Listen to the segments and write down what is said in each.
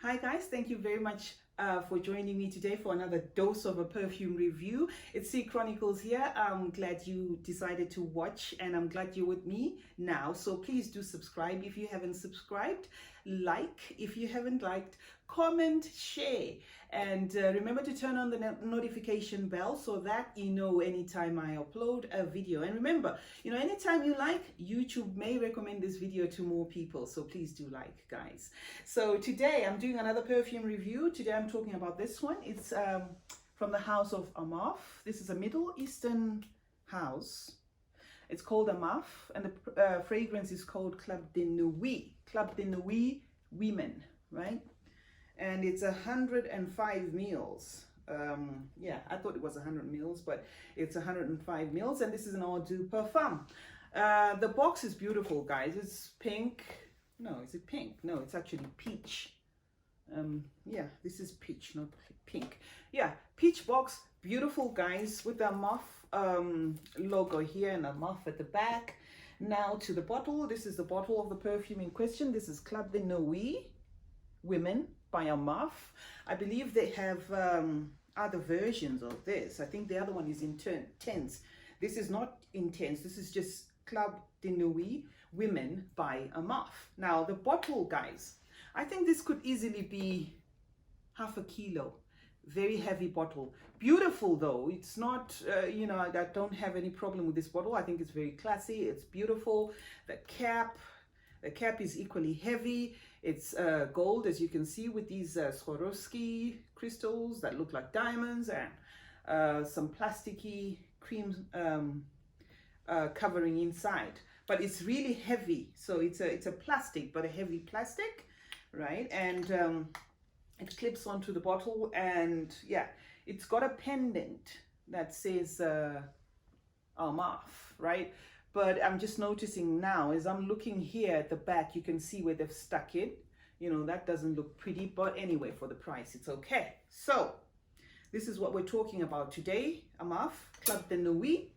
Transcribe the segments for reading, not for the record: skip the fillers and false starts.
Hi guys, thank you very much for joining me today for another dose of a perfume review. It's C Chronicles here. I'm glad you decided to watch and I'm glad you're with me now. So please do subscribe if you haven't subscribed, like if you haven't liked, comment, share, and remember to turn on the notification bell so that you know anytime I upload a video. And remember, anytime you like, YouTube may recommend this video to more people. So please do like, guys. So today I'm doing another perfume review. Today I'm talking about this one. It's from the house of Armaf. This is a Middle Eastern house. It's called Armaf, and the fragrance is called Club De Nuit. Club De Nuit Women, right? And it's 105 mils. Yeah, I thought it was 100 mils, but it's 105 mils, and this is an eau de parfum. The box is beautiful, guys. It's pink. No, is it pink? No, it's actually peach. Yeah, this is peach, not pink. Yeah, peach box, beautiful, guys, with the Armaf logo here and Armaf at the back. Now to the bottle. This is the bottle of the perfume in question. This is Club De Nuit Women by Armaf. I believe they have other versions of this. I think the other one is intense. This is not intense. This is just Club De Nuit Women by Armaf. Now the bottle, guys, I think this could easily be half a kilo. Very heavy bottle. Beautiful though. It's not, I don't have any problem with this bottle. I think it's very classy. It's beautiful. The cap is equally heavy. It's gold, as you can see, with these Swarovski crystals that look like diamonds, and some plasticky cream covering inside. But it's really heavy. So it's a plastic, but a heavy plastic, right? And it clips onto the bottle, and yeah, it's got a pendant that says Armaf, right? But I'm just noticing now, as I'm looking here at the back, you can see where they've stuck it. That doesn't look pretty, but anyway, for the price, it's okay. So this is what we're talking about today, Armaf, Club De Nuit.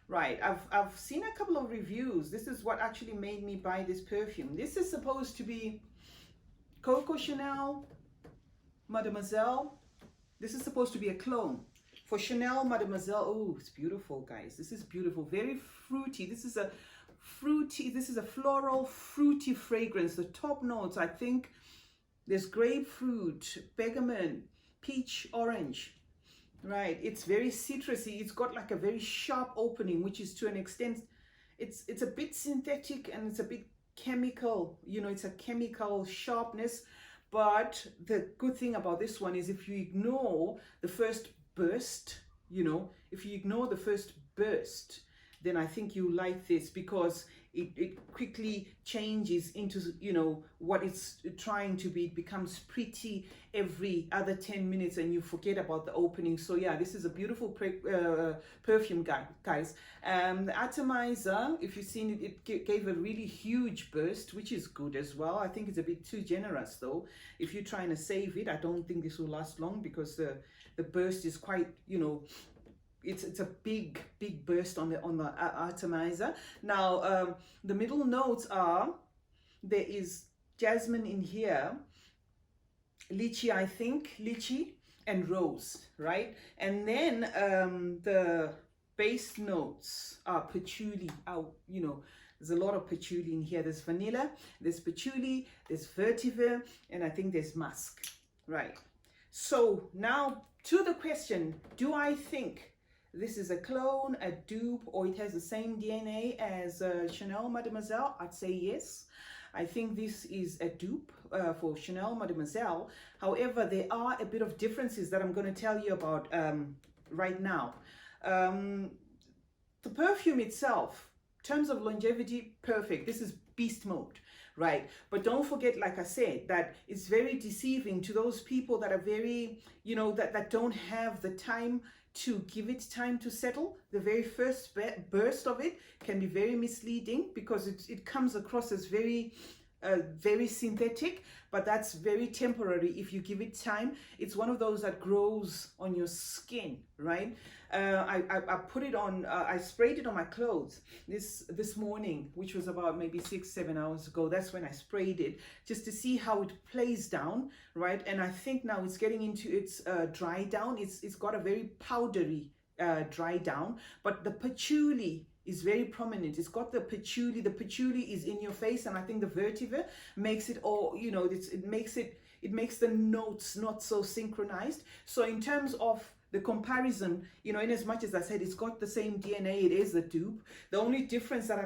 Right, I've seen a couple of reviews. This is what actually made me buy this perfume. This is supposed to be Coco Chanel, Mademoiselle. This is supposed to be a clone. For Chanel, Mademoiselle, oh, it's beautiful, guys. This is beautiful, very fruity. This is a floral, fruity fragrance. The top notes, I think there's grapefruit, bergamot, peach, orange, right? It's very citrusy. It's got like a very sharp opening, which is to an extent, it's a bit synthetic and it's a bit chemical. It's a chemical sharpness. But the good thing about this one is if you ignore the first burst, then I think you like this, because it quickly changes into, what it's trying to be. It becomes pretty every other 10 minutes and you forget about the opening. So yeah, this is a beautiful perfume, guys. The atomizer, if you've seen it, it gave a really huge burst, which is good as well. I think it's a bit too generous though. If you're trying to save it, I don't think this will last long, because the burst is quite, it's a big burst on the atomizer. Now the middle notes are, there is jasmine in here, lychee, I think, lychee and rose, right? And then the base notes are patchouli. There's a lot of patchouli in here. There's vanilla, there's patchouli, there's vetiver, and I think there's musk, right? So now to the question, do I think this is a clone, a dupe, or it has the same DNA as Chanel Mademoiselle? I'd say yes. I think this is a dupe for Chanel Mademoiselle. However, there are a bit of differences that I'm going to tell you about right now. The perfume itself, in terms of longevity, perfect. This is beast mode, right? But don't forget, like I said, that it's very deceiving to those people that are very, that don't have the time to give it time to settle. The very first burst of it can be very misleading, because it comes across as very very synthetic, but that's very temporary if you give it time. It's one of those that grows on your skin, right? I put it on, I sprayed it on my clothes this morning, which was about maybe 6-7 hours ago. That's when I sprayed it, just to see how it plays down, right? And I think now it's getting into its dry down. It's got a very powdery dry down, but the patchouli is very prominent. It's got the patchouli. The patchouli is in your face, and I think the vetiver makes it all, you know, it makes the notes not so synchronized. So in terms of the comparison, you know, in as much as I said it's got the same DNA, it is a dupe. The only difference that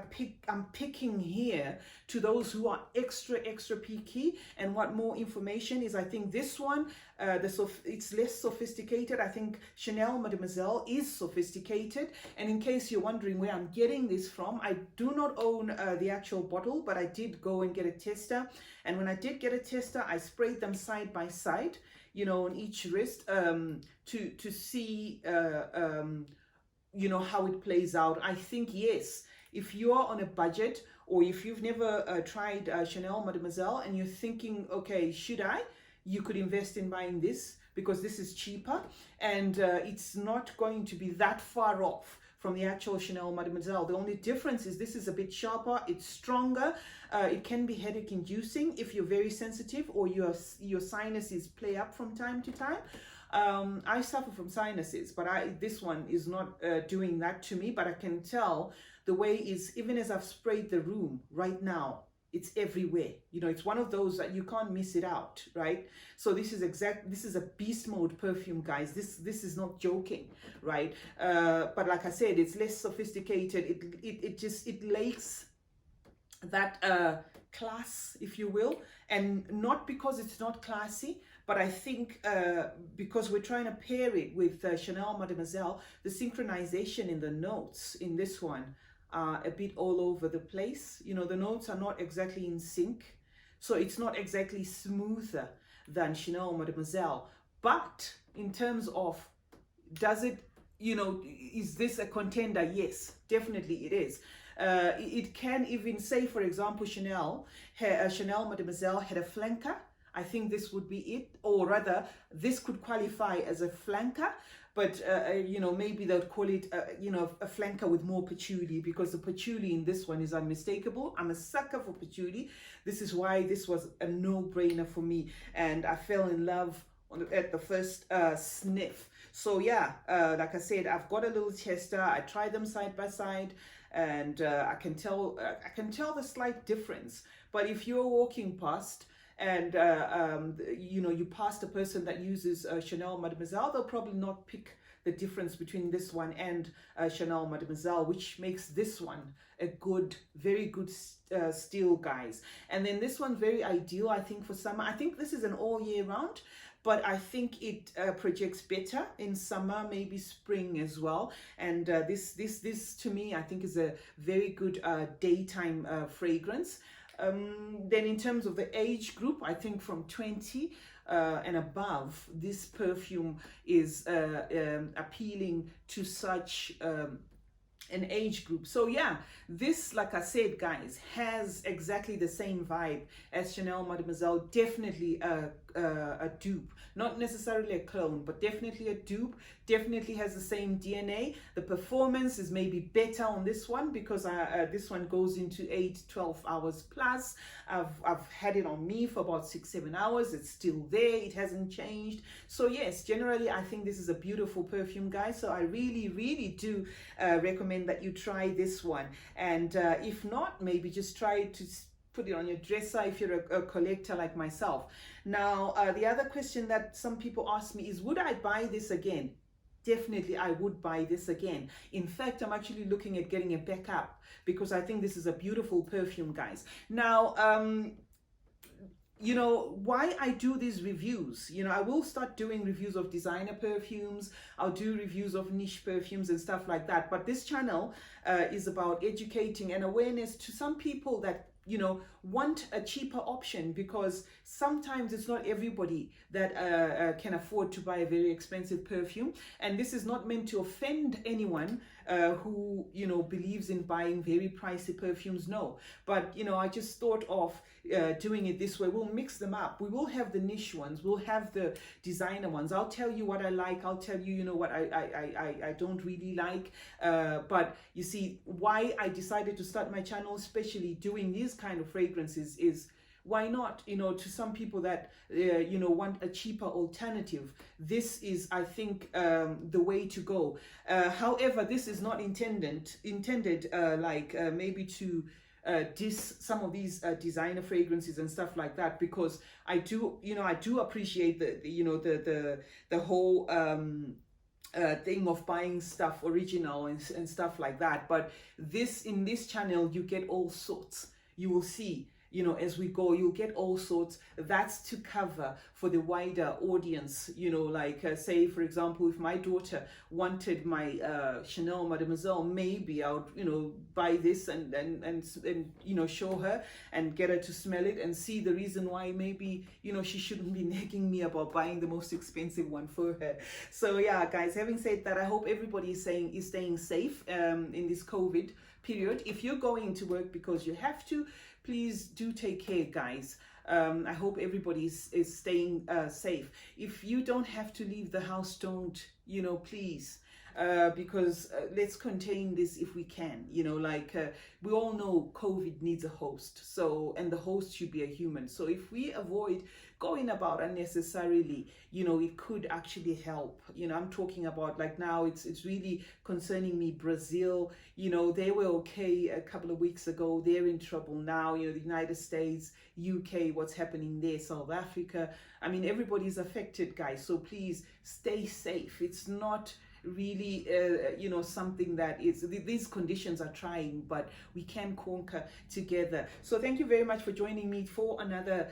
I'm picking here to those who are extra picky and want more information is, I think this one, it's less sophisticated. I think Chanel Mademoiselle is sophisticated. And in case you're wondering where I'm getting this from, I do not own the actual bottle, but I did go and get a tester. And when I did get a tester, I sprayed them side by side, you know, on each wrist, to see, you know, how it plays out. I think, yes, if you are on a budget, or if you've never tried Chanel Mademoiselle and you're thinking, okay, should I? You could invest in buying this, because this is cheaper, and it's not going to be that far off from the actual Chanel Mademoiselle. The only difference is this is a bit sharper, it's stronger. It can be headache inducing if you're very sensitive, or your sinuses play up from time to time. I suffer from sinuses, but this one is not doing that to me. But I can tell the way is, even as I've sprayed the room right now, it's everywhere. You know, it's one of those that you can't miss it out, right? So this is a beast mode perfume, guys. This is not joking, right? But like I said, it's less sophisticated. It lacks that class, if you will, and not because it's not classy, but I think because we're trying to pair it with Chanel Mademoiselle, the synchronization in the notes in this one are a bit all over the place. You know, the notes are not exactly in sync, so it's not exactly smoother than Chanel Mademoiselle. But in terms of, does it, you know, is this a contender? Yes, definitely it is. It can even say, for example, Chanel Mademoiselle had a flanker. I think this would be it, or rather, this could qualify as a flanker. But, you know, maybe they'd call it, you know, a flanker with more patchouli, because the patchouli in this one is unmistakable. I'm a sucker for patchouli. This is why this was a no-brainer for me. And I fell in love at the first sniff. So, yeah, like I said, I've got a little tester. I tried them side by side, and I can tell the slight difference. But if you're walking past, and you know, you pass a person that uses Chanel Mademoiselle, they'll probably not pick the difference between this one and Chanel Mademoiselle, which makes this one a good, very good steal, guys. And then this one, very ideal, I think, for summer. I think this is an all year round, but I think it projects better in summer, maybe spring as well. And this to me, I think, is a very good daytime fragrance. Then in terms of the age group, I think from 20 and above, this perfume is appealing to such an age group. So yeah, this, like I said, guys, has exactly the same vibe as Chanel Mademoiselle. Definitely a dupe, not necessarily a clone, but definitely a dupe. Definitely has the same DNA. The performance is maybe better on this one, because this one goes into 8-12 hours plus. I've had it on me for about 6-7 hours. It's still there, it hasn't changed. So yes, generally I think this is a beautiful perfume, guys. So I really do recommend that you try this one. And if not, maybe just try to put it on your dresser if you're a collector like myself. Now, the other question that some people ask me is, would I buy this again? Definitely, I would buy this again. In fact, I'm actually looking at getting a backup, because I think this is a beautiful perfume, guys. Now, you know, why I do these reviews, you know, I will start doing reviews of designer perfumes. I'll do reviews of niche perfumes and stuff like that. But this channel is about educating and awareness to some people that, you know, want a cheaper option, because sometimes it's not everybody that can afford to buy a very expensive perfume. And this is not meant to offend anyone who, you know, believes in buying very pricey perfumes. No, but, you know, I just thought of doing it this way. We'll mix them up. We will have the niche ones. We'll have the designer ones. I'll tell you what I like. I'll tell you, you know, what I don't really like. But you see, why I decided to start my channel, especially doing these kind of fragrances, is why not, you know, to some people that, you know, want a cheaper alternative, this is, I think, the way to go. However, this is not intended like maybe to diss some of these designer fragrances and stuff like that, because I do, you know, I do appreciate the you know, the whole thing of buying stuff original and stuff like that. But in this channel, you get all sorts. You will see, you know, as we go, you'll get all sorts. That's to cover for the wider audience, you know, like say, for example, if my daughter wanted my Chanel Mademoiselle, maybe I would, you know, buy this and you know, show her and get her to smell it and see the reason why maybe, you know, she shouldn't be nagging me about buying the most expensive one for her. So yeah, guys, having said that, I hope everybody is staying safe in this COVID period. If you're going to work because you have to, please do take care, guys. I hope everybody is staying safe. If you don't have to leave the house, don't, you know, please. Because let's contain this if we can, you know, like we all know COVID needs a host, so, and the host should be a human. So if we avoid going about unnecessarily, you know, it could actually help. You know, I'm talking about, like, now it's really concerning me. Brazil, you know, they were okay a couple of weeks ago, they're in trouble now. You know, the United States, UK, what's happening there, South Africa, I mean, everybody's affected, guys. So please stay safe. It's not really you know, something that is, these conditions are trying, but we can conquer together. So thank you very much for joining me for another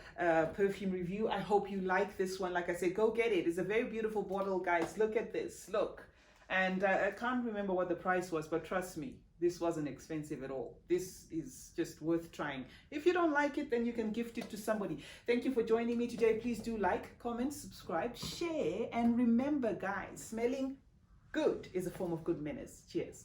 perfume review. I hope you like this one. Like I said, go get it. It's a very beautiful bottle, guys. Look at this, look. And I can't remember what the price was, but trust me, this wasn't expensive at all. This is just worth trying. If you don't like it, then you can gift it to somebody. Thank you for joining me today. Please do like, comment, subscribe, share, and remember, guys, smelling good is a form of good manners. Cheers.